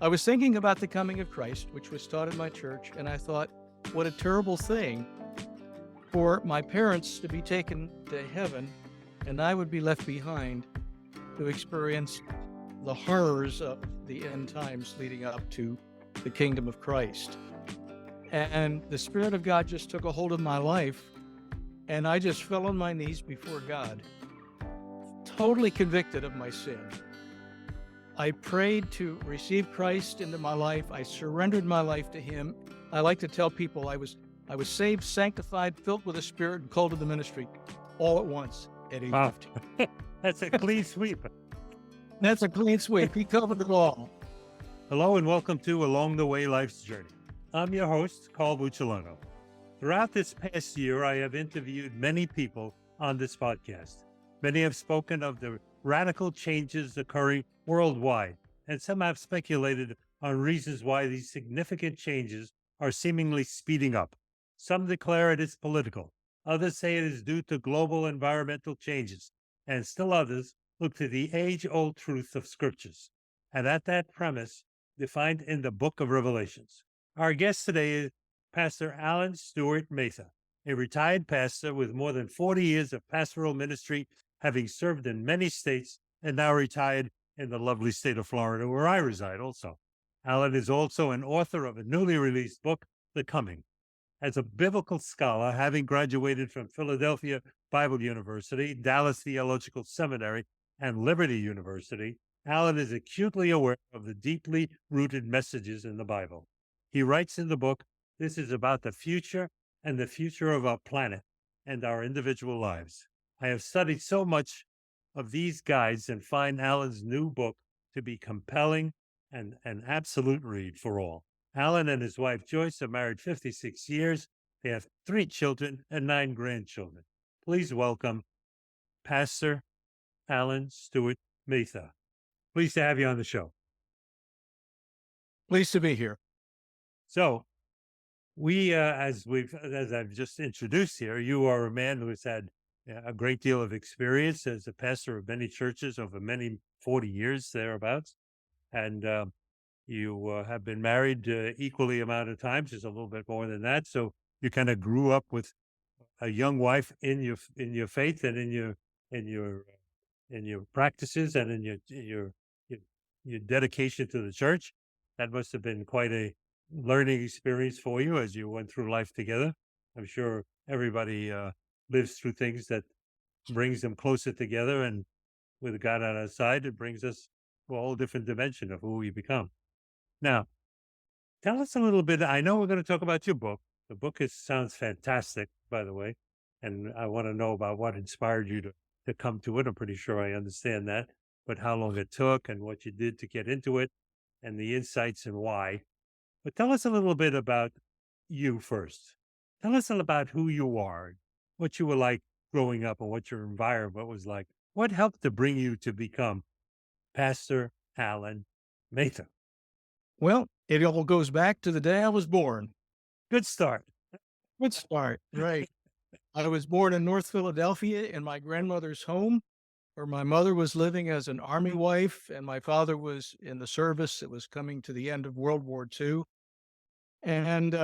I was thinking about the coming of Christ, which was taught in my church, and I thought, what a terrible thing for my parents to be taken to heaven and I would be left behind to experience the horrors of the end times leading up to the kingdom of Christ. And the Spirit of God just took a hold of my life, and I just fell on my knees before God, totally convicted of my sin. I prayed to receive Christ into my life. I surrendered my life to Him. I like to tell people I was saved, sanctified, filled with the Spirit, and called to the ministry all at once at age 15. That's a clean sweep. That's a clean sweep. He covered it all. Hello and welcome to Along the Way Life's Journey. I'm your host, Carl Buccellato. Throughout this past year, I have interviewed many people on this podcast. Many have spoken of the radical changes occurring worldwide, and some have speculated on reasons why these significant changes are seemingly speeding up. Some declare it is political. Others say it is due to global environmental changes, and still others look to the age-old truth of scriptures. And at that premise, defined in the book of Revelations. Our guest today is Pastor Allan Stewart Maitha, a retired pastor with more than 40 years of pastoral ministry, having served in many states and now retired in the lovely state of Florida, where I reside also. Allan is also an author of a newly released book, The Coming. As a biblical scholar, having graduated from Philadelphia Bible University, Dallas Theological Seminary, and Liberty University, Allan is acutely aware of the deeply rooted messages in the Bible. He writes in the book, "This is about the future and the future of our planet and our individual lives." I have studied so much of these guides and find Allan's new book to be compelling and an absolute read for all. Allan and his wife Joyce are married 56 years. They have 3 children and 9 grandchildren. Please welcome Pastor Allan Stewart Maitha. Pleased to have you on the show. Pleased to be here. So, as I've just introduced here, you are a man who has had a great deal of experience as a pastor of many churches over 40 years thereabouts, and you have been married equally amount of times, just a little bit more than that. So you kind of grew up with a young wife in your faith and in your practices and in your dedication to the church. That must have been quite a learning experience for you as you went through life together. I'm sure everybody lives through things that brings them closer together, and with God on our side, it brings us to a whole different dimension of who we become. Now, tell us a little bit. I know we're going to talk about your book. The book sounds fantastic, by the way, and I want to know about what inspired you to come to it. I'm pretty sure I understand that, but how long it took and what you did to get into it and the insights and why. But tell us a little bit about you first. Tell us about who you are, what you were like growing up and what your environment was like. What helped to bring you to become Pastor Allan Maitha? Well, it all goes back to the day I was born. Good start. Good start, right. I was born in North Philadelphia in my grandmother's home, where my mother was living as an army wife and my father was in the service. It was coming to the end of World War II. And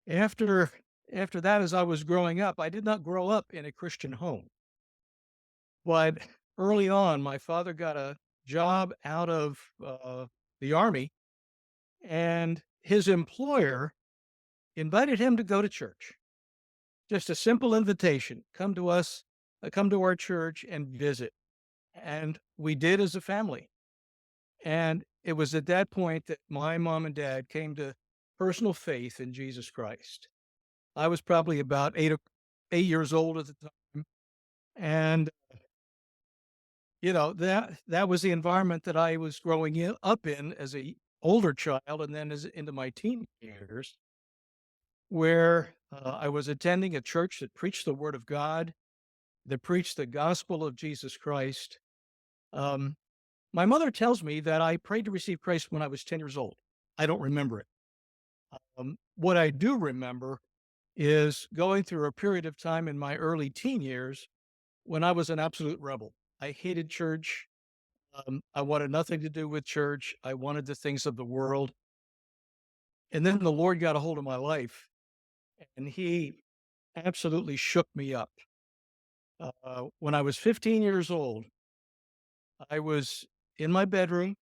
after that, as I was growing up, I did not grow up in a Christian home. But early on, my father got a job out of the Army, and his employer invited him to go to church. Just a simple invitation, come to us, come to our church and visit. And we did as a family. And it was at that point that my mom and dad came to personal faith in Jesus Christ. I was probably about 8 years old at the time. And that was the environment that I was growing up in as a older child and then into my teen years, where I was attending a church that preached the Word of God, that preached the gospel of Jesus Christ. My mother tells me that I prayed to receive Christ when I was 10 years old. I don't remember it. What I do remember is going through a period of time in my early teen years when I was an absolute rebel. I hated church. I wanted nothing to do with church. I wanted the things of the world. And then the Lord got a hold of my life and he absolutely shook me up. When I was 15 years old, I was in my bedroom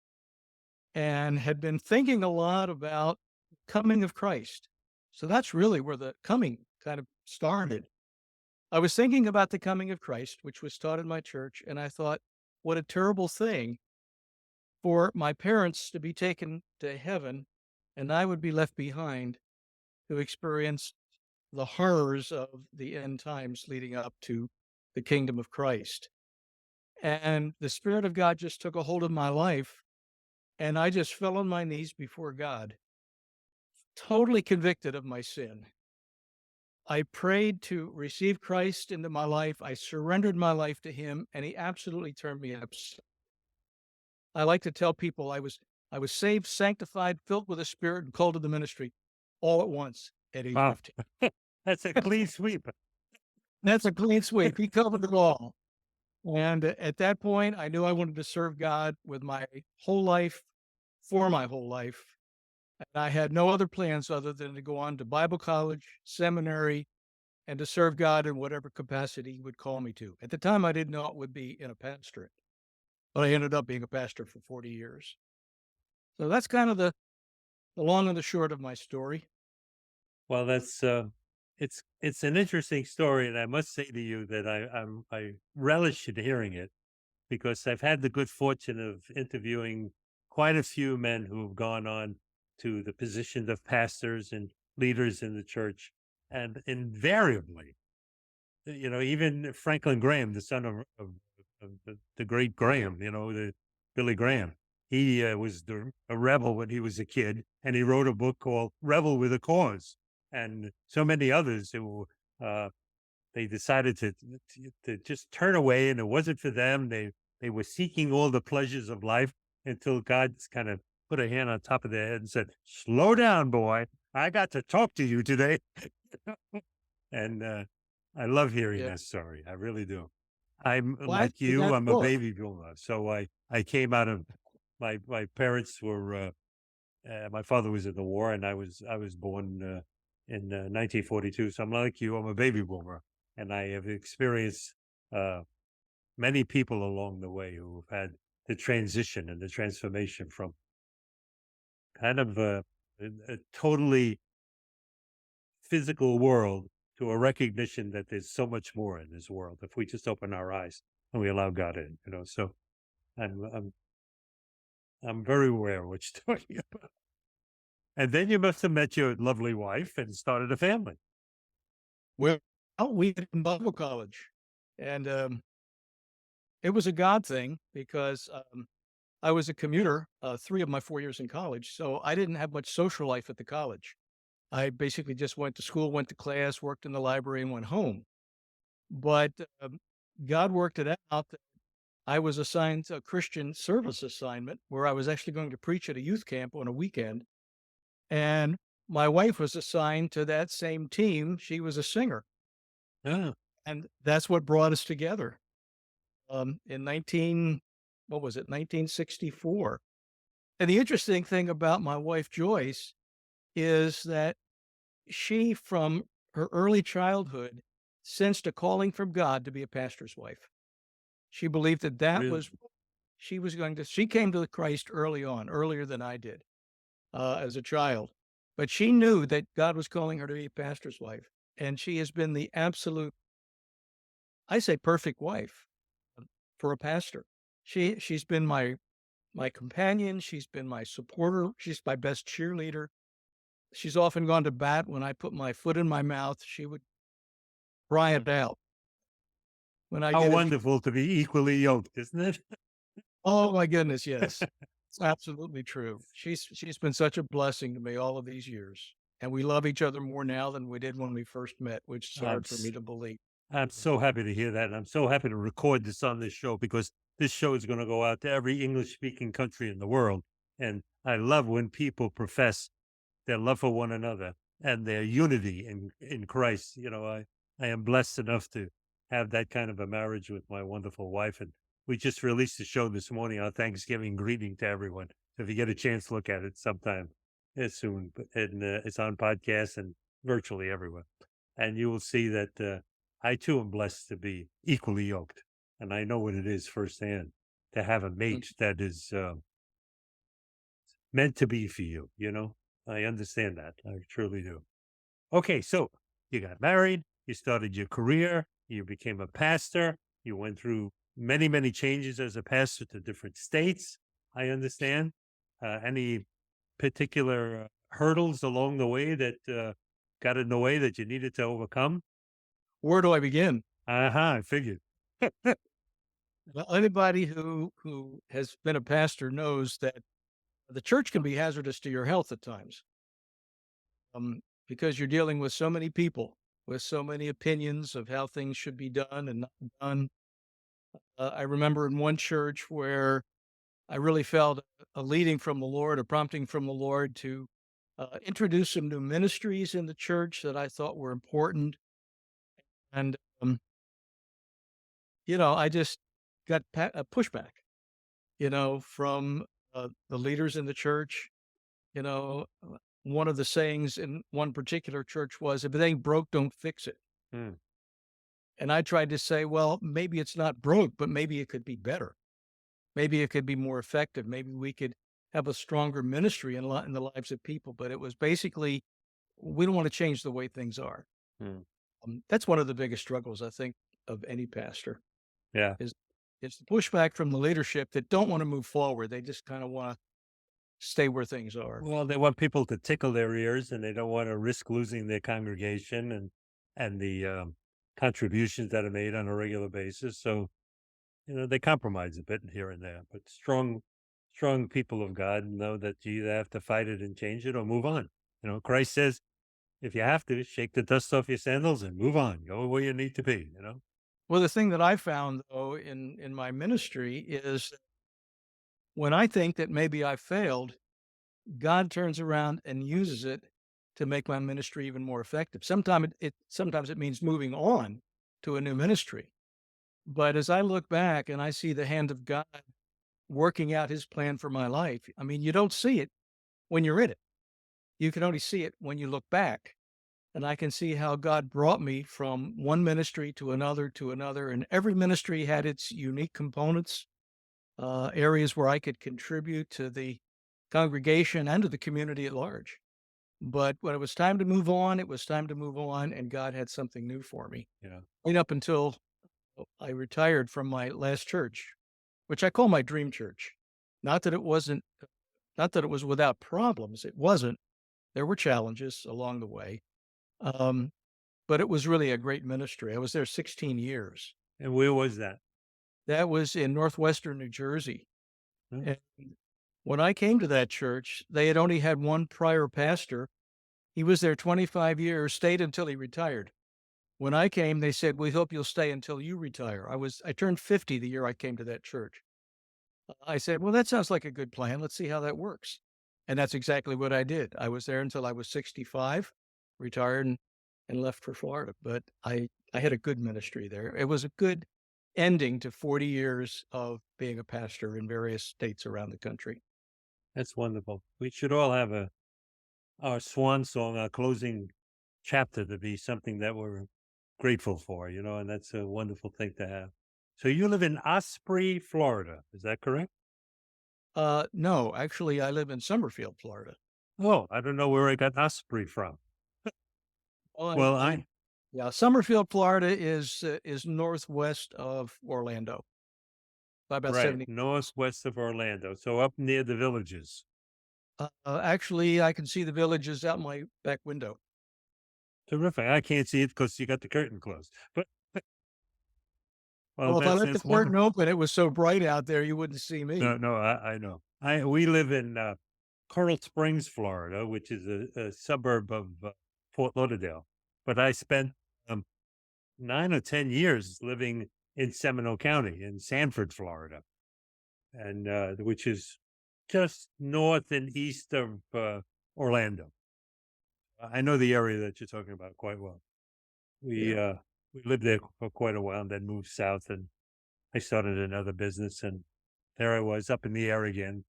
and had been thinking a lot about coming of Christ. So that's really where the coming kind of started. I was thinking about the coming of Christ, which was taught in my church, and I thought, what a terrible thing for my parents to be taken to heaven and I would be left behind to experience the horrors of the end times leading up to the kingdom of Christ. And the Spirit of God just took a hold of my life, and I just fell on my knees before God, totally convicted of my sin. I prayed to receive Christ into my life. I surrendered my life to him, and he absolutely turned me upside. I like to tell people I was saved, sanctified, filled with the Spirit, and called to the ministry all at once at age Wow. 15. That's a clean sweep. That's a clean sweep. He covered it all. And at that point, I knew I wanted to serve God with my whole life, for my whole life. And I had no other plans other than to go on to Bible college, seminary, and to serve God in whatever capacity he would call me to. At the time, I didn't know it would be in a pastorate, but I ended up being a pastor for 40 years. So that's kind of the long and the short of my story. Well, that's it's an interesting story, and I must say to you that I relish in hearing it because I've had the good fortune of interviewing quite a few men who have gone on to the position of pastors and leaders in the church, and invariably, even Franklin Graham, the son of the great Graham, the Billy Graham, he was a rebel when he was a kid, and he wrote a book called "Rebel with a Cause," and so many others who they decided to just turn away, and it wasn't for them. They were seeking all the pleasures of life until God kind of put a hand on top of their head and said, "Slow down, boy. I got to talk to you today." And I love hearing Yeah. that story. I really do. I'm Well, like actually, you. that I'm a book, baby boomer, so I came out of my parents were my father was in the war, and I was born in 1942. So I'm like you. I'm a baby boomer, and I have experienced uh, many people along the way who have had the transition and the transformation from kind of a totally physical world to a recognition that there's so much more in this world if we just open our eyes and we allow God in. So I'm very aware of what you're talking about. And then you must have met your lovely wife and started a family. well, we did in Bible college. And it was a God thing because I was a commuter 3 of my 4 years in college. So I didn't have much social life at the college. I basically just went to school, went to class, worked in the library, and went home. But God worked it out that I was assigned a Christian service assignment where I was actually going to preach at a youth camp on a weekend. And my wife was assigned to that same team. She was a singer. Yeah, And that's what brought us together in what was it, 1964. And the interesting thing about my wife, Joyce, is that she, from her early childhood, sensed a calling from God to be a pastor's wife. She believed that that really. was she came to Christ early on, earlier than I did as a child. But she knew that God was calling her to be a pastor's wife. And she has been the absolute, I say, perfect wife for a pastor. She's been my companion. She's been my supporter. She's my best cheerleader. She's often gone to bat when I put my foot in my mouth. She would cry it out when I How get in. wonderful to be equally yoked, isn't it? Oh my goodness, yes. It's absolutely true. She's been such a blessing to me all of these years. And we love each other more now than we did when we first met, which is I'm hard for s- me to believe. I'm so happy to hear that. And I'm so happy to record this on this show because this show is going to go out to every English speaking country in the world. And I love when people profess their love for one another and their unity in Christ. I am blessed enough to have that kind of a marriage with my wonderful wife. And We just released the show this morning, our Thanksgiving greeting to everyone. So if you get a chance, look at it sometime soon. And it's on podcast and virtually everywhere. And you will see that I too am blessed to be equally yoked. And I know what it is firsthand to have a Mm. mate that is meant to be for you, you know? I understand that. I truly do. Okay, so you got married, you started your career, you became a pastor, you went through many, many changes as a pastor to different states. I understand. Any particular hurdles along the way that got in the way that you needed to overcome? Where do I begin? I figured. Well, anybody who has been a pastor knows that the church can be hazardous to your health at times, because you're dealing with so many people with so many opinions of how things should be done and not done. I remember in one church where I really felt a leading from the Lord, a prompting from the Lord to introduce some new ministries in the church that I thought were important. And, I just got a pushback, from the leaders in the church. One of the sayings in one particular church was, if it ain't broke, don't fix it. Hmm, And I tried to say, well, maybe it's not broke, but maybe it could be better. Maybe it could be more effective. Maybe we could have a stronger ministry in the lives of people. But it was basically, we don't want to change the way things are. hmm. That's one of the biggest struggles, I think, of any pastor Yeah. is it's the pushback from the leadership that don't want to move forward. They just kind of want to stay where things are. Well, they want people to tickle their ears, and they don't want to risk losing their congregation and the contributions that are made on a regular basis. So they compromise a bit here and there. But strong people of God know that you either have to fight it and change it or move on. Christ says, if you have to, shake the dust off your sandals and move on. Go where you need to be. Well, the thing that I found though in my ministry is when I think that maybe I failed, God turns around and uses it to make my ministry even more effective. Sometimes it means moving on to a new ministry. But as I look back and I see the hand of God working out his plan for my life, I mean, you don't see it when you're in it. You can only see it when you look back. And I can see how God brought me from one ministry to another. And every ministry had its unique components, areas where I could contribute to the congregation and to the community at large. But when it was time to move on, it was time to move on, and God had something new for me. Yeah. Right up until I retired from my last church, which I call my dream church. Not that it wasn't, not that it was without problems. It wasn't. There were challenges along the way. Um, but it was really a great ministry. I was there 16 years. And where was that? That was in northwestern New Jersey. Hmm. And when I came to that church, they had only had one prior pastor. He was there 25 years, stayed until he retired. When I came, they said, "We hope you'll stay until you retire." I turned 50 the year I came to that church. I said, "Well, that sounds like a good plan. Let's see how that works." And that's exactly what I did. I was there until I was 65, retired and left for Florida. But I had a good ministry there. It was a good ending to 40 years of being a pastor in various states around the country. That's wonderful. We should all have our swan song, our closing chapter to be something that we're grateful for, and that's a wonderful thing to have. So you live in Osprey, Florida. Is that correct? No, actually, I live in Summerfield, Florida. Oh, I don't know where I got Osprey from. Oh, Well, yeah, Summerfield, Florida is northwest of Orlando by about right, 70. northwest of Orlando. So up near the villages. Actually, I can see the villages out my back window. Terrific. I can't see it because you got the curtain closed. But well, Well, if I let the that's curtain wonderful. open, it was so bright out there, you wouldn't see No, me. no, I know. We live in Coral Springs, Florida, which is a suburb of Fort Lauderdale. But I spent 9 or 10 years living in Seminole County in Sanford, Florida, and which is just north and east of Orlando. I know the area that you're talking about quite well. We Yeah. uh, we lived there for quite a while, and then moved south, and I started another business, and there I was up in the air again,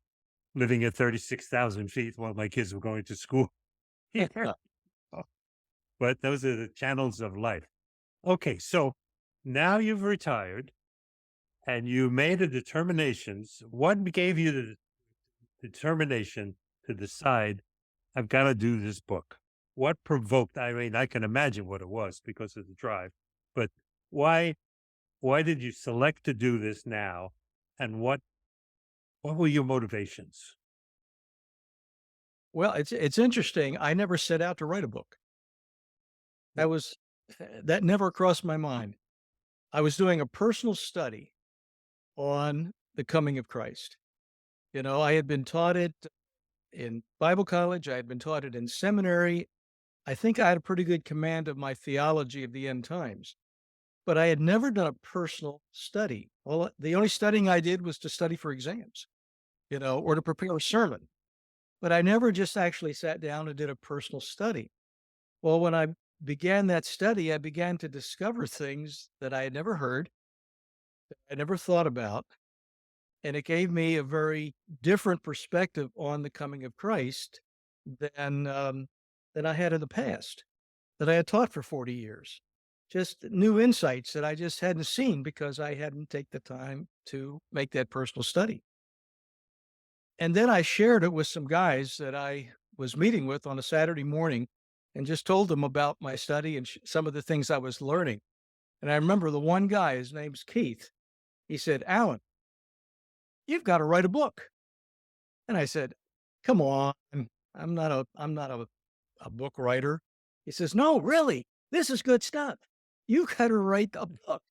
living at 36,000 feet while my kids were going to school. Yeah. But those are the channels of life. Okay, so now you've retired and you made a determination. What gave you the determination to decide, I've got to do this book? What provoked? I mean, I can imagine what it was because of the drive, but why? Why did you select to do this now? And what were your motivations? Well, it's interesting. I never set out to write a book. That was that never crossed my mind. I was doing a personal study on the coming of Christ. You know, I had been taught it in Bible college, I had been taught it in seminary. I think I had a pretty good command of my theology of the end times, but I had never done a personal study. Well, the only studying I did was to study for exams, you know, or to prepare a sermon. But I never just actually sat down and did a personal study. Well, when I began that study, I began to discover things that I had never heard, I never thought about, and it gave me a very different perspective on the coming of Christ than than I had in the past, that I had taught for 40 years. Just new insights that I just hadn't seen because I hadn't taken the time to make that personal study. And then I shared it with some guys that I was meeting with on a Saturday morning and just told them about my study and some of the things I was learning. And I remember the one guy, his name's Keith. He said, "Allan, you've got to write a book." And I said, "Come on. I'm not a book writer." He says, "No, really, this is good stuff. You got to write a book."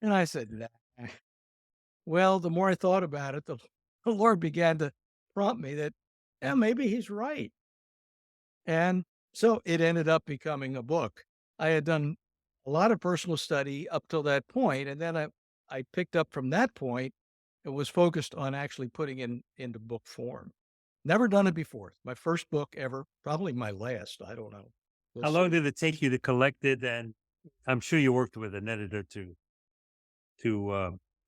And I said, "Nah." Well, the more I thought about it, the Lord began to prompt me that, yeah, maybe he's right. And so it ended up becoming a book. I had done a lot of personal study up till that point, and then I picked up from that point and was focused on actually putting it into book form. Never done it before. My first book ever, probably my last. I don't know. We'll How long see. did it take you to collect it? And I'm sure you worked with an editor to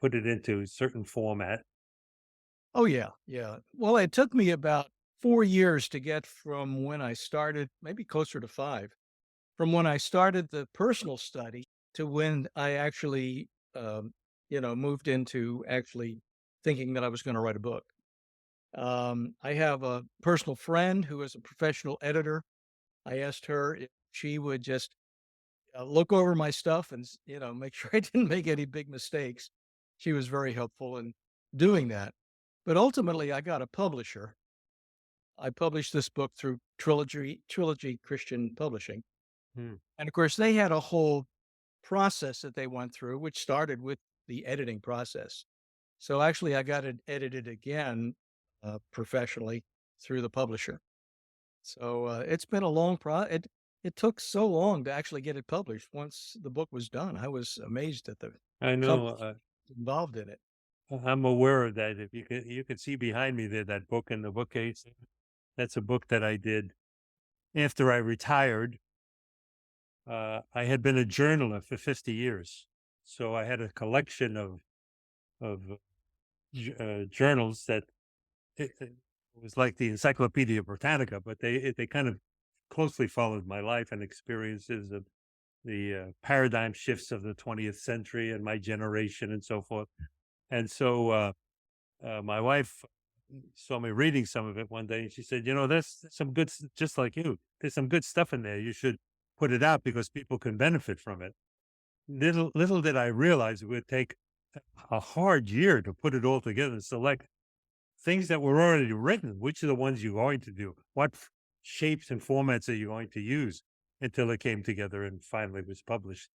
put it into a certain format. Oh, yeah. Yeah. Well, it took me about 4 years to get from when I started, maybe closer to five, from when I started the personal study to when I actually, moved into actually thinking that I was going to write a book. I have a personal friend who is a professional editor. I asked her if she would just look over my stuff and, make sure I didn't make any big mistakes. She was very helpful in doing that. But ultimately, I got a publisher. I published this book through Trilogy Christian Publishing. Hmm. And of course, they had a whole process that they went through, which started with the editing process. So actually, I got it edited again professionally through the publisher. So it's been a long it took so long to actually get it published. Once the book was done, I was amazed at the I know. company involved in it. I'm aware of that. If you can see behind me there, that book in the bookcase. That's a book that I did after I retired. I had been a journaler for 50 years, so I had a collection of journals that it was like the Encyclopedia Britannica, but they kind of closely followed my life and experiences of the paradigm shifts of the 20th century and my generation and so forth. And so my wife saw me reading some of it one day, and she said, "You know, there's some good, just like you. There's some good stuff in there. You should put it out because people can benefit from it." Little did I realize it would take a hard year to put it all together and select things that were already written. Which are the ones you're going to do? What shapes and formats are you going to use until it came together and finally was published?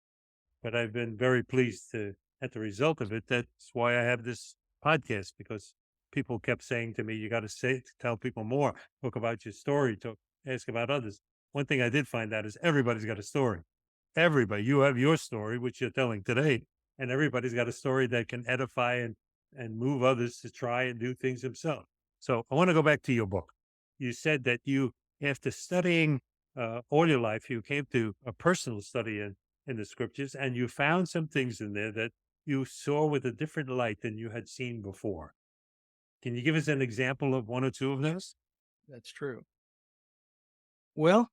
But I've been very pleased at the result of it. That's why I have this podcast, because people kept saying to me, "You got to tell people more, talk about your story, talk, ask about others." One thing I did find out is everybody's got a story. Everybody, you have your story, which you're telling today, and everybody's got a story that can edify and move others to try and do things themselves. So I want to go back to your book. You said that you, after studying all your life, you came to a personal study in the scriptures, and you found some things in there that you saw with a different light than you had seen before. Can you give us an example of one or two of those? That's true. Well,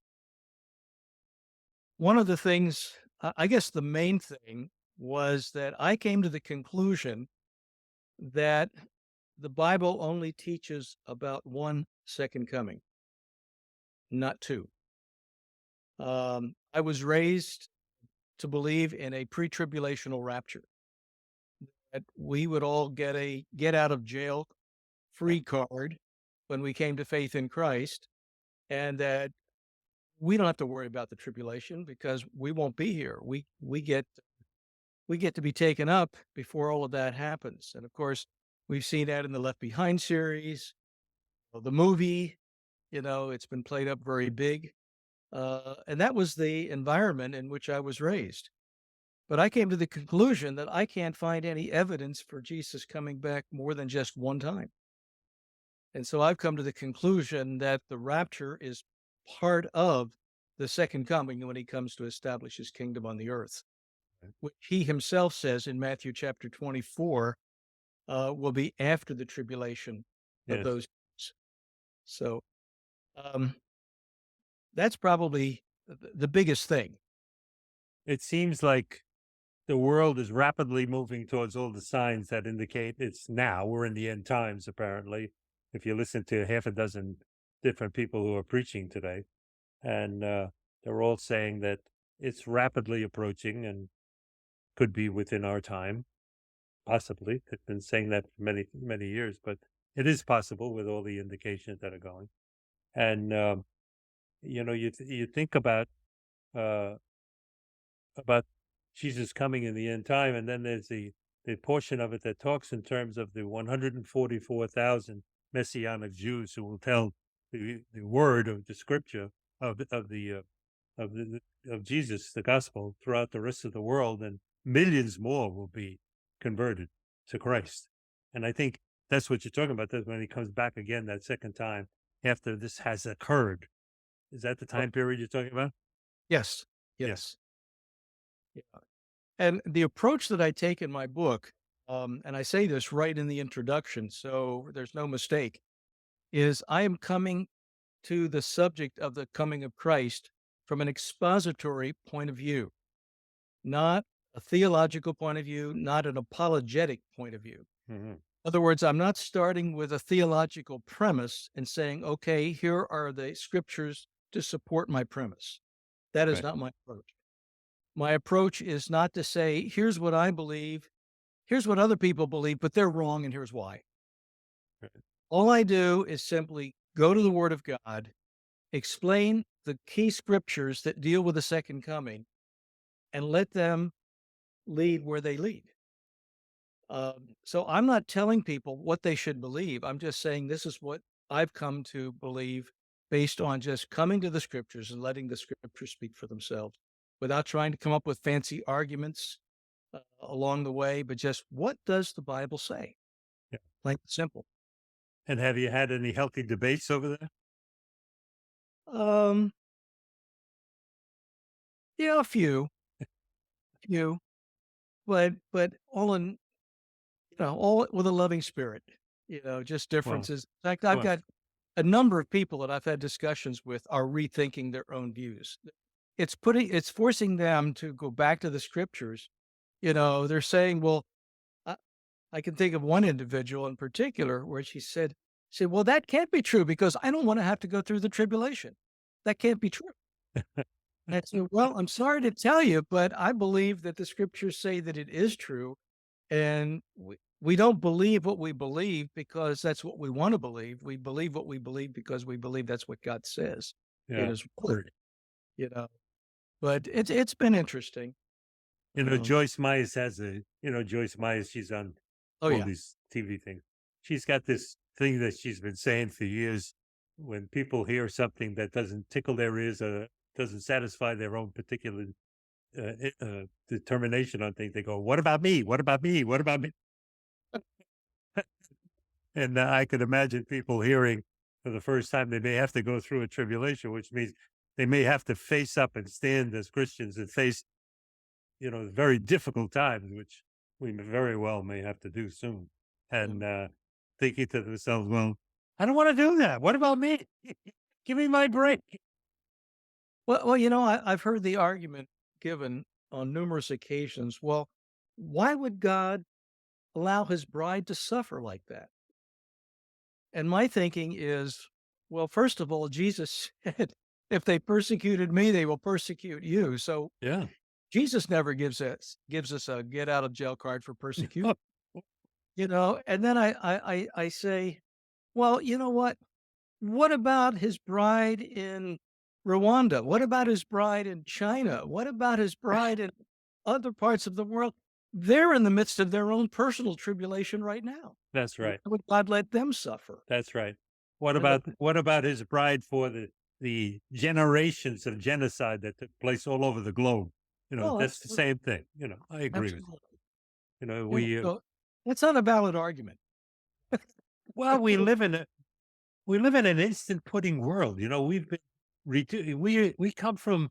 one of the things, I guess the main thing was that I came to the conclusion that the Bible only teaches about one second coming, not two. I was raised to believe in a pre-tribulational rapture, that we would all get a get out of jail free card when we came to faith in Christ, and that we don't have to worry about the tribulation because we won't be here. We get to be taken up before all of that happens. And of course, we've seen that in the Left Behind series, the movie, it's been played up very big. And that was the environment in which I was raised. But I came to the conclusion that I can't find any evidence for Jesus coming back more than just one time. And so I've come to the conclusion that the rapture is part of the second coming when he comes to establish his kingdom on the earth, which he himself says in Matthew chapter 24 will be after the tribulation of Yes. those years. So um, that's probably the biggest thing. It seems like the world is rapidly moving towards all the signs that indicate it's now. We're in the end times, apparently. If you listen to half a dozen different people who are preaching today, and they're all saying that it's rapidly approaching and could be within our time, possibly. They've been saying that for many, many years, but it is possible with all the indications that are going. And you think uh, about Jesus coming in the end time, and then there's the portion of it that talks in terms of the 144,000 Messianic Jews who will tell the word of the scripture of the of the of Jesus, the gospel, throughout the rest of the world, and millions more will be converted to Christ. And I think that's what you're talking about. That when he comes back again that second time after this has occurred. Is that the Oh, time period you're talking about? yes, Yes. yes. Yeah. And the approach that I take in my book, and I say this right in the introduction, so there's no mistake, is I am coming to the subject of the coming of Christ from an expository point of view, not a theological point of view, not an apologetic point of view. Hmm. In other words, I'm not starting with a theological premise and saying, okay, here are the scriptures to support my premise. That is Right. not my approach. My approach is not to say, here's what I believe, here's what other people believe, but they're wrong, and here's why. Right. All I do is simply go to the Word of God, explain the key scriptures that deal with the second coming, and let them lead where they lead. So I'm not telling people what they should believe. I'm just saying this is what I've come to believe based on just coming to the scriptures and letting the scriptures speak for themselves without trying to come up with fancy arguments along the way, but just what does the Bible say? Yeah. Plain and simple. And have you had any healthy debates over there? Um, yeah, few, but all in, all with a loving spirit, just Well, differences. In fact, I've well, got a number of people that I've had discussions with are rethinking their own views. It's forcing them to go back to the scriptures. They're saying, well, I, I can think of one individual in particular where she said, well, that can't be true because I don't want to have to go through the tribulation. That can't be true. And I said, well, I'm sorry to tell you, but I believe that the scriptures say that it is true. And we don't believe what we believe because that's what we want to believe. We believe what we believe because we believe that's what God says in yeah. his word, you know. But it's been interesting. Um, Joyce Myers has Joyce Myers, she's on oh all yeah. these TV things. She's got this thing that she's been saying for years. When people hear something that doesn't tickle their ears or doesn't satisfy their own particular determination on things, they go, "What about me? What about me? What about me?" And I could imagine people hearing for the first time they may have to go through a tribulation, which means they may have to face up and stand as Christians and face very difficult times, which we very well may have to do soon. And thinking to themselves, well, I don't want to do that. What about me? Give me my break. Well, I've heard the argument given on numerous occasions. Well, why would God allow his bride to suffer like that? And my thinking is, well, first of all, Jesus said, if they persecuted me, they will persecute you. So Yeah. Jesus never gives us a get out of jail card for persecution, and then I say, well, you know what? What about his bride in Rwanda? What about his bride in China? What about his bride in other parts of the world? They're in the midst of their own personal tribulation right now. That's Why right. would God let them suffer? That's right. And the What about his bride for the generations of genocide that took place all over the globe? Oh, That's the absolutely, same thing. I agree with absolutely. you. We So that's not a valid argument. well, we live in an instant pudding world. We've been we come from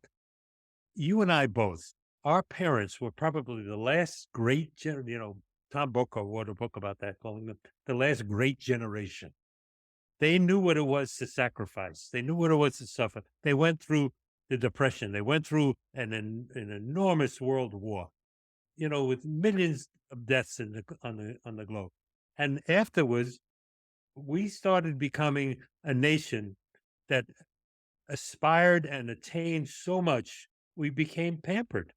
you and I both. Our parents were probably the last great Tom Bocco wrote a book about that, calling them the last great generation. They knew what it was to sacrifice. They knew what it was to suffer. They went through the Depression. They went through an enormous world war, with millions of deaths on the globe. And afterwards, we started becoming a nation that aspired and attained so much. We became pampered.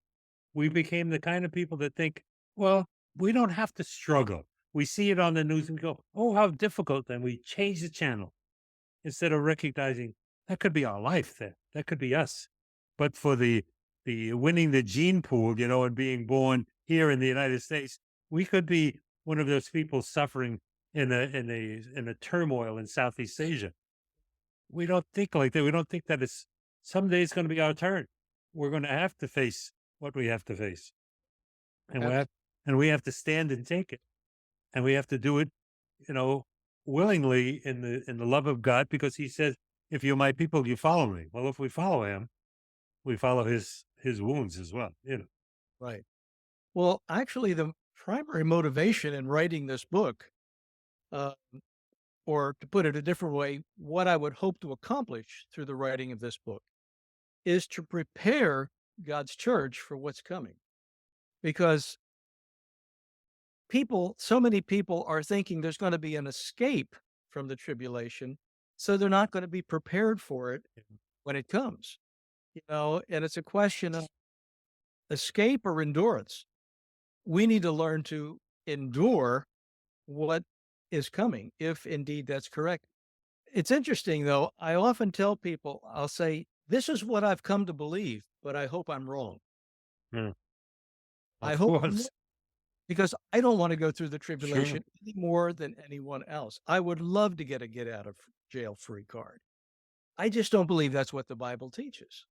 We became the kind of people that think, well, we don't have to struggle. We see it on the news and go, oh, how difficult. And we change the channel instead of recognizing that could be our life there. That could be us. But for the winning the gene pool, and being born here in the United States, we could be one of those people suffering in a turmoil in Southeast Asia. We don't think like that. We don't think that someday it's going to be our turn. We're going to have to face what we have to face, and Abs- we have to stand and take it, and we have to do it, willingly in the love of God, because He says, "If you're my people, you follow me." Well, if we follow Him, we follow His wounds as well. Right. Well, actually, the primary motivation in writing this book, uh, or to put it a different way, what I would hope to accomplish through the writing of this book is to prepare God's church for what's coming. Because so many people are thinking there's going to be an escape from the tribulation. So they're not going to be prepared for it when it comes, and it's a question of escape or endurance. We need to learn to endure what is coming, if indeed that's correct. It's interesting, though. I often tell people, I'll say, this is what I've come to believe, but I hope I'm wrong. Yeah. I Of hope I'm wrong course, because I don't want to go through the sure, tribulation any more than anyone else. I would love to get out of jail free card. I just don't believe that's what the Bible teaches.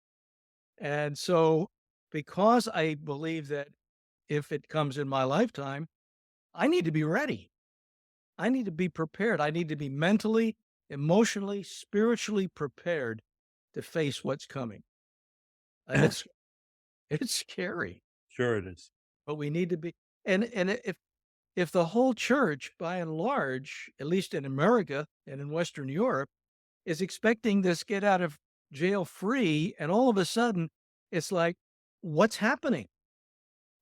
And so, because I believe that if it comes in my lifetime, I need to be ready. I need to be prepared. I need to be mentally, emotionally, spiritually prepared to face what's coming. And it's scary, sure it is. but we need to be. And if the whole church, by and large, at least in America and in Western Europe, is expecting this get out of jail free, and all of a sudden it's like, what's happening?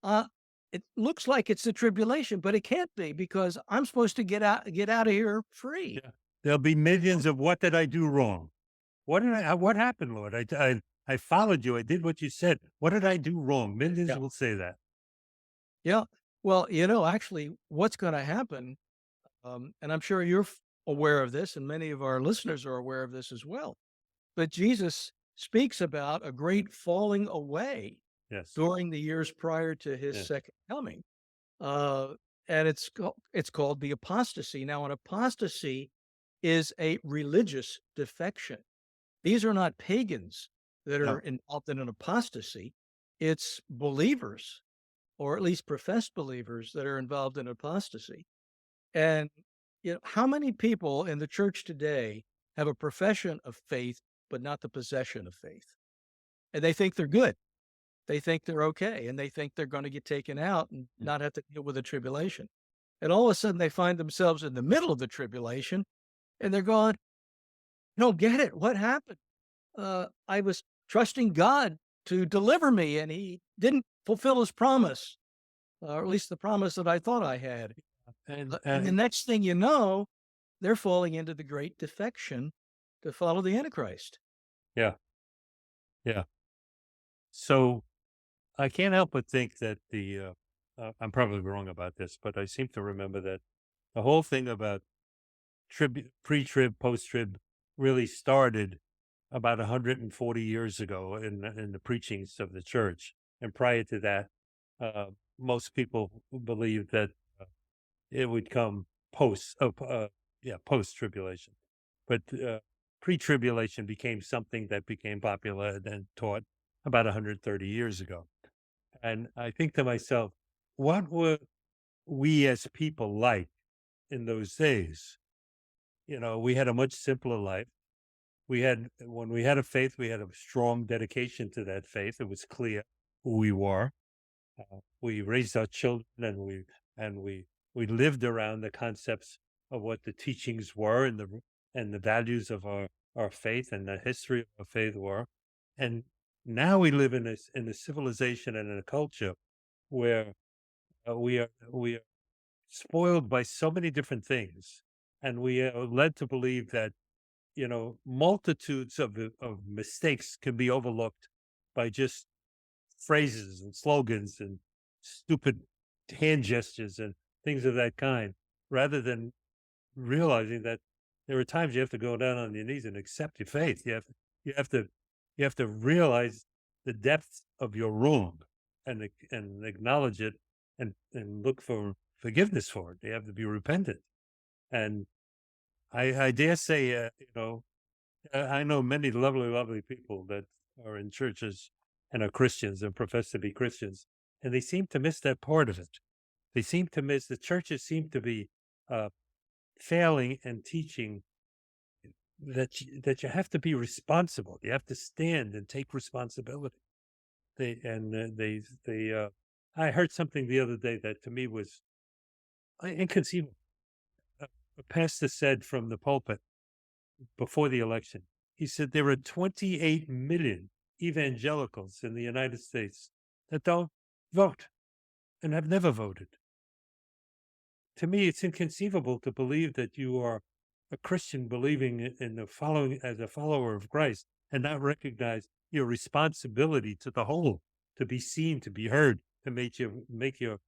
Uh, it looks like it's the tribulation, but it can't be because I'm supposed to get out of here free. Yeah, there'll be millions of what did I do wrong? What happened, Lord? I followed you. I did what you said. What did I do wrong? Millions Yeah. will say that. Yeah. Well, actually, what's going to happen, and I'm sure you're aware of this, and many of our listeners are aware of this as well. But Jesus speaks about a great falling away Yes. during the years prior to his Yes. second coming. Uh, and it's called the apostasy. Now, an apostasy is a religious defection. These are not pagans that are No. involved in an apostasy. It's believers, or at least professed believers, that are involved in apostasy. And how many people in the church today have a profession of faith, but not the possession of faith? And they think they're good. they think they're okay, and they think they're going to get taken out and not have to deal with the tribulation. And all of a sudden, they find themselves in the middle of the tribulation, and they're going, "Don't get it. What happened? I was trusting God to deliver me, and He didn't fulfill His promise, or at least the promise that I thought I had." And And the next thing you know, they're falling into the great defection to follow the Antichrist. yeah, yeah. So I can't help but think that I'm probably wrong about this, but I seem to remember that the whole thing about pre-trib, post-trib really started about 140 years ago in the preachings of the church. And prior to that, most people believed that it would come post-tribulation. But pre-tribulation became something that became popular and taught about 130 years ago. And I think to myself, what were we as people like in those days? We had a much simpler life. When we had a faith, we had a strong dedication to that faith. It was clear who we were. We raised our children, and we lived around the concepts of what the teachings were, and the values of our faith and the history of our faith were. And now we live in a civilization and in a culture where we are spoiled by so many different things, and we are led to believe that multitudes of mistakes can be overlooked by just phrases and slogans and stupid hand gestures and things of that kind, rather than realizing that there are times you have to go down on your knees and accept your faith. You have to realize the depth of your wrong, and acknowledge it, and look for forgiveness for it. You have to be repentant. And I dare say, I know many lovely, lovely people that are in churches and are Christians and profess to be Christians, and they seem to miss that part of it. They seem to miss the churches seem to be uh, failing and teaching that you have to be responsible. You have to stand and take responsibility. I heard something the other day that to me was inconceivable. A pastor said from the pulpit before the election, he said there are 28 million evangelicals in the United States that don't vote and have never voted. To me, it's inconceivable to believe that you are a Christian believing in the following as a follower of Christ and not recognize your responsibility to the whole, to be seen, to be heard, to make your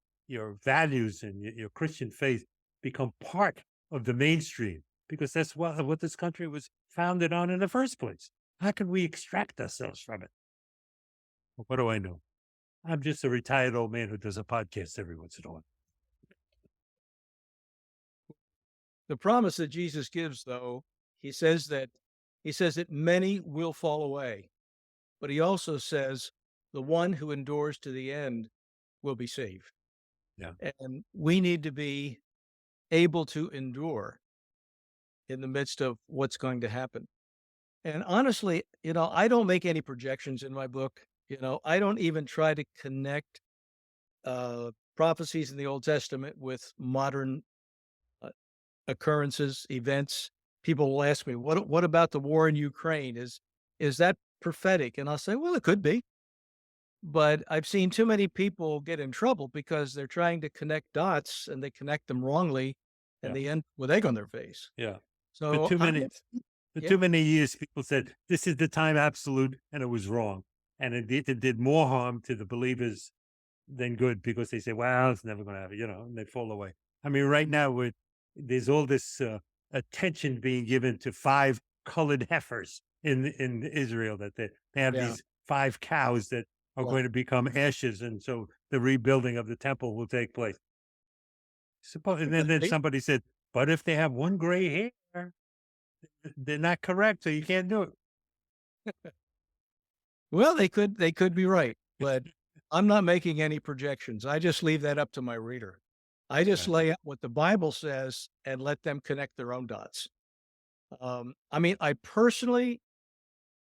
values and your Christian faith become part of the mainstream, because that's what this country was founded on in the first place. How can we extract ourselves from it? Well, what do I know? I'm just a retired old man who does a podcast every once in a while. The promise that Jesus gives, though, he says that many will fall away, but he also says the one who endures to the end will be saved. Yeah. And we need to be able to endure in the midst of what's going to happen. And honestly, I don't make any projections in my book. I don't even try to connect prophecies in the Old Testament with modern uh, occurrences, events. People will ask me, "What about the war in Ukraine? Is that prophetic?" And I'll say, "Well, it could be." But I've seen too many people get in trouble because they're trying to connect dots and they connect them wrongly, and Yeah. they end with egg on their face. Yeah. For So too I'm many for yeah, too many years, people said this is the time absolute, and it was wrong. And it did more harm to the believers than good, because they say, well, it's never going to happen, and they fall away. I mean, right now, there's all this attention being given to 5 colored heifers in Israel, that they have yeah. these 5 cows that are Well, going to become ashes. And so the rebuilding of the temple will take place. And then they somebody said, but if they have one gray hair, they're not correct, so you can't do it. well, they could be right, but I'm not making any projections. I just leave that up to my reader. I just Okay. lay out what the Bible says and let them connect their own dots. I mean, I personally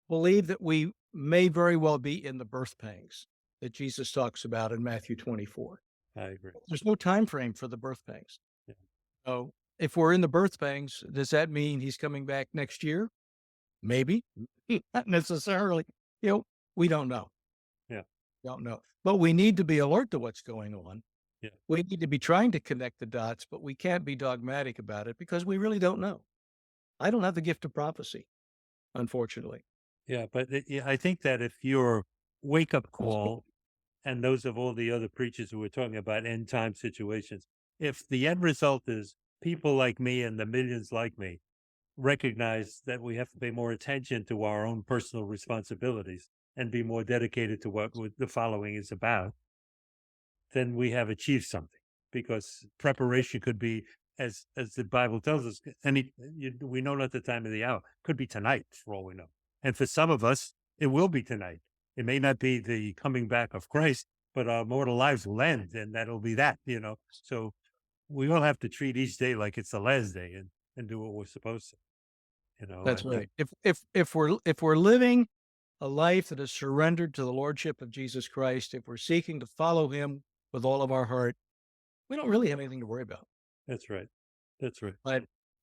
believe that we may very well be in the birth pangs. that Jesus talks about in Matthew 24. I agree. There's no time frame for the birth pangs. Yeah. So if we're in the birth pangs, does that mean he's coming back next year? Maybe. Not necessarily. We don't know. Yeah. Don't know. But we need to be alert to what's going on. Yeah. We need to be trying to connect the dots, but we can't be dogmatic about it because we really don't know. I don't have the gift of prophecy, unfortunately. Yeah, but I think that if your wake-up call, and those of all the other preachers who were talking about end-time situations, if the end result is people like me and the millions like me recognize that we have to pay more attention to our own personal responsibilities and be more dedicated to what the following is about, then we have achieved something. Because preparation could be, as the Bible tells us, we know not the time of the hour. Could be tonight, for all we know. And for some of us, it will be tonight. It may not be the coming back of Christ, but our mortal lives will end, and that'll be that. So we all have to treat each day like it's the last day, and do what we're supposed to. That's right. If we're living a life that is surrendered to the lordship of Jesus Christ, if we're seeking to follow him with all of our heart, we don't really have anything to worry about. That's right. That's right.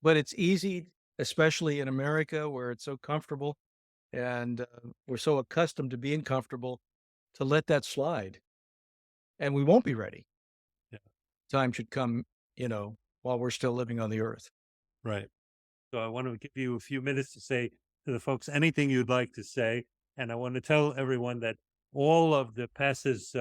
But it's easy, especially in America where it's so comfortable and we're so accustomed to being comfortable, to let that slide. And we won't be ready. Yeah. Time should come, while we're still living on the earth. Right. So I want to give you a few minutes to say to the folks anything you'd like to say. And I want to tell everyone that all of the pastor's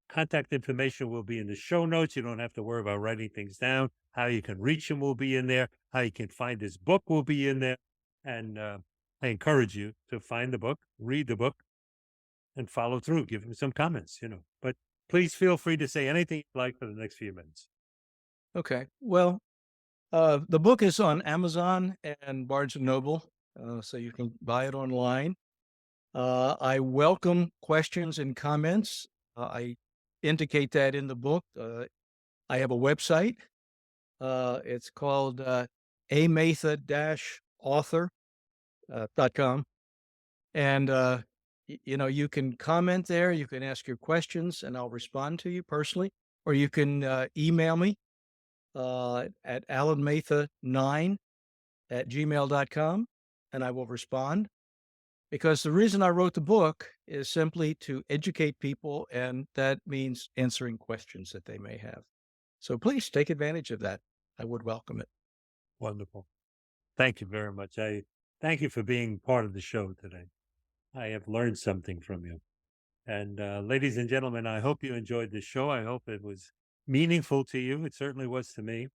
contact information will be in the show notes. You don't have to worry about writing things down. How you can reach him will be in there. How you can find his book will be in there. And I encourage you to find the book, read the book, and follow through. Give him some comments, But please feel free to say anything you'd like for the next few minutes. Okay. Well, the book is on Amazon and Barnes & Noble, so you can buy it online. I welcome questions and comments. I indicate that in the book. I have a website. It's called amaitha-author.com. And, you can comment there. You can ask your questions, and I'll respond to you personally. Or you can email me at allanmaitha9@gmail.com, and I will respond. Because the reason I wrote the book is simply to educate people, and that means answering questions that they may have. So please take advantage of that. I would welcome it. Wonderful. Thank you very much. I thank you for being part of the show today. I have learned something from you. And ladies and gentlemen, I hope you enjoyed the show. I hope it was meaningful to you. It certainly was to me.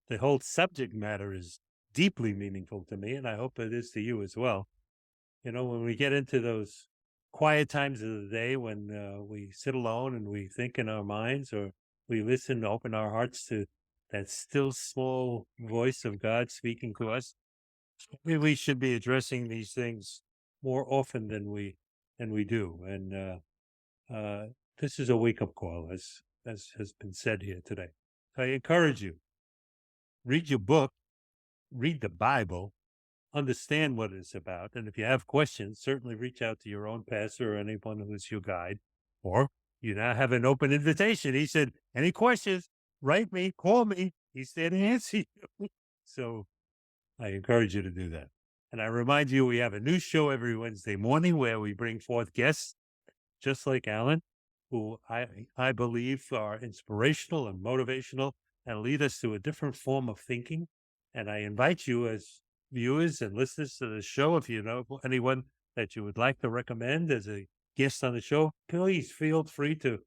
The whole subject matter is deeply meaningful to me, and I hope it is to you as well. When we get into those quiet times of the day when we sit alone and we think in our minds, or we listen, open our hearts to that still small voice of God speaking to us, maybe we should be addressing these things more often than we do. And this is a wake-up call, as has been said here today. I encourage you, read your book, read the Bible, understand what it's about. And if you have questions, certainly reach out to your own pastor or anyone who is your guide. Or you now have an open invitation. He said, any questions, write me, call me. He's there to answer you. So I encourage you to do that. And I remind you, we have a new show every Wednesday morning where we bring forth guests, just like Allan, who I believe are inspirational and motivational and lead us to a different form of thinking. And I invite you, as viewers and listeners to the show, if you know anyone that you would like to recommend as a guest on the show, please feel free to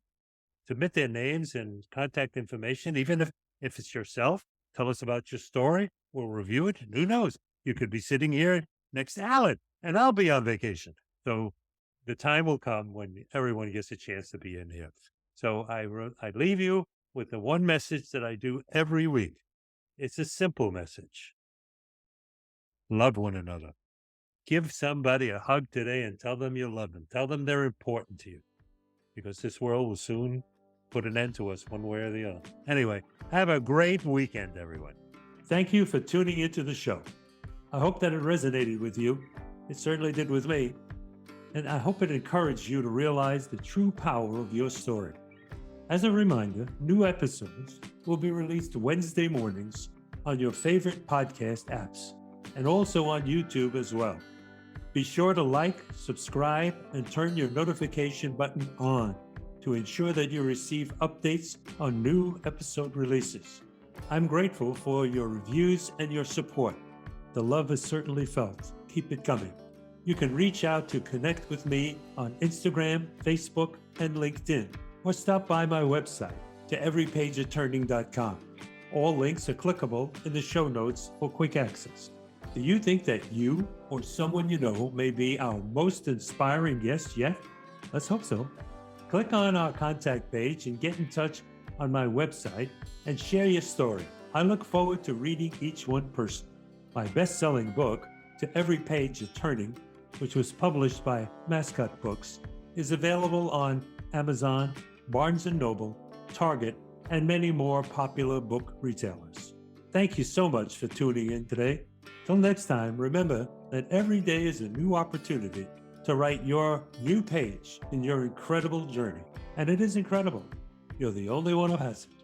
submit their names and contact information. Even if it's yourself, tell us about your story. We'll review it. Who knows? You could be sitting here next to Allan, and I'll be on vacation. So the time will come when everyone gets a chance to be in here. So I leave you with the one message that I do every week. It's a simple message. Love one another. Give somebody a hug today and tell them you love them. Tell them they're important to you, because this world will soon put an end to us one way or the other. Anyway, have a great weekend, everyone. Thank you for tuning into the show. I hope that it resonated with you. It certainly did with me. and I hope it encouraged you to realize the true power of your story. As a reminder, new episodes will be released Wednesday mornings on your favorite podcast apps and also on YouTube as well. Be sure to like, subscribe, and turn your notification button on to ensure that you receive updates on new episode releases. I'm grateful for your reviews and your support. The love is certainly felt. Keep it coming. You can reach out to connect with me on Instagram, Facebook, and LinkedIn, or stop by my website, toeverypageofturning.com. All links are clickable in the show notes for quick access. Do you think that you or someone you know may be our most inspiring guest yet? Let's hope so. Click on our contact page and get in touch on my website and share your story. I look forward to reading each one personally. My best-selling book, To Every Page of Turning, which was published by Mascot Books, is available on Amazon, Barnes & Noble, Target, and many more popular book retailers. Thank you so much for tuning in today. Till next time, remember that every day is a new opportunity to write your new page in your incredible journey. And it is incredible. You're the only one who has it.